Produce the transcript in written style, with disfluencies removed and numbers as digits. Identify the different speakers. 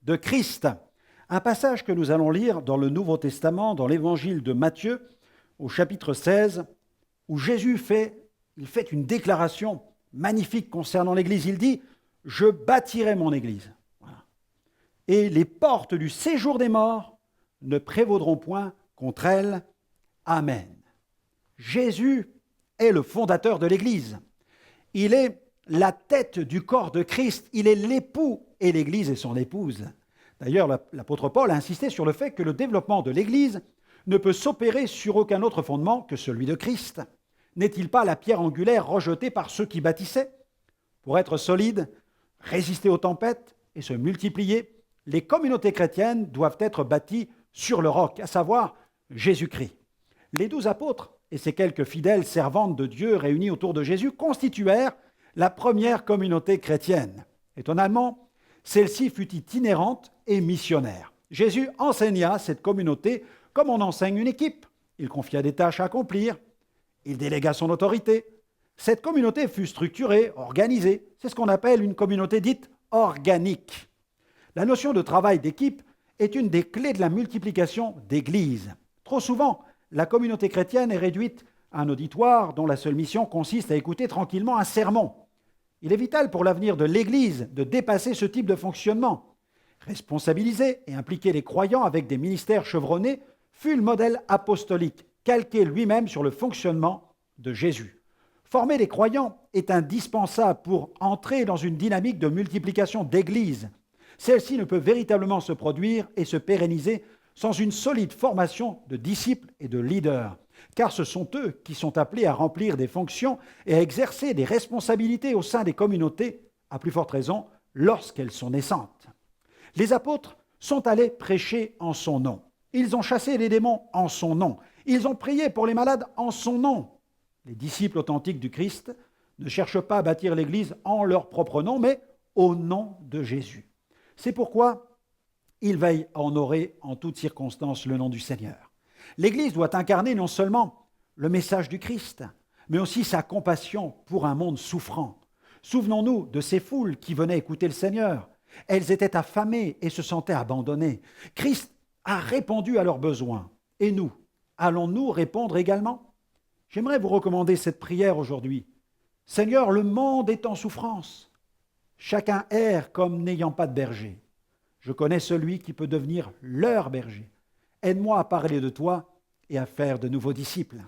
Speaker 1: de Christ. Un passage que nous allons lire dans le Nouveau Testament, dans l'évangile de Matthieu, au chapitre 16, où Jésus fait une déclaration magnifique concernant l'Église. Il dit « Je bâtirai mon Église. Voilà. Et les portes du séjour des morts ne prévaudront point contre elle. Amen. » Jésus est le fondateur de l'Église. Il est la tête du corps de Christ. Il est l'époux et l'Église est son épouse. D'ailleurs, l'apôtre Paul a insisté sur le fait que le développement de l'Église ne peut s'opérer sur aucun autre fondement que celui de Christ. N'est-il pas la pierre angulaire rejetée par ceux qui bâtissaient ? Pour être solide, résister aux tempêtes et se multiplier, les communautés chrétiennes doivent être bâties sur le roc, à savoir Jésus-Christ. Les 12 apôtres et ces quelques fidèles servantes de Dieu réunis autour de Jésus constituèrent la première communauté chrétienne. Étonnamment, celle-ci fut itinérante et missionnaire. Jésus enseigna cette communauté comme on enseigne une équipe. Il confia des tâches à accomplir, il délégua son autorité. Cette communauté fut structurée, organisée. C'est ce qu'on appelle une communauté dite organique. La notion de travail d'équipe est une des clés de la multiplication d'églises. Trop souvent, la communauté chrétienne est réduite à un auditoire dont la seule mission consiste à écouter tranquillement un sermon. Il est vital pour l'avenir de l'Église de dépasser ce type de fonctionnement. Responsabiliser et impliquer les croyants avec des ministères chevronnés fut le modèle apostolique, calqué lui-même sur le fonctionnement de Jésus. Former les croyants est indispensable pour entrer dans une dynamique de multiplication d'églises. Celle-ci ne peut véritablement se produire et se pérenniser sans une solide formation de disciples et de leaders, car ce sont eux qui sont appelés à remplir des fonctions et à exercer des responsabilités au sein des communautés, à plus forte raison lorsqu'elles sont naissantes. Les apôtres sont allés prêcher en son nom. Ils ont chassé les démons en son nom. Ils ont prié pour les malades en son nom. Les disciples authentiques du Christ ne cherchent pas à bâtir l'Église en leur propre nom, mais au nom de Jésus. C'est pourquoi ils veillent à honorer en toutes circonstances le nom du Seigneur. L'Église doit incarner non seulement le message du Christ, mais aussi sa compassion pour un monde souffrant. Souvenons-nous de ces foules qui venaient écouter le Seigneur. Elles étaient affamées et se sentaient abandonnées. Christ a répondu à leurs besoins. Et nous, allons-nous répondre également ? J'aimerais vous recommander cette prière aujourd'hui. Seigneur, le monde est en souffrance. Chacun erre comme n'ayant pas de berger. Je connais celui qui peut devenir leur berger. Aide-moi à parler de toi et à faire de nouveaux disciples.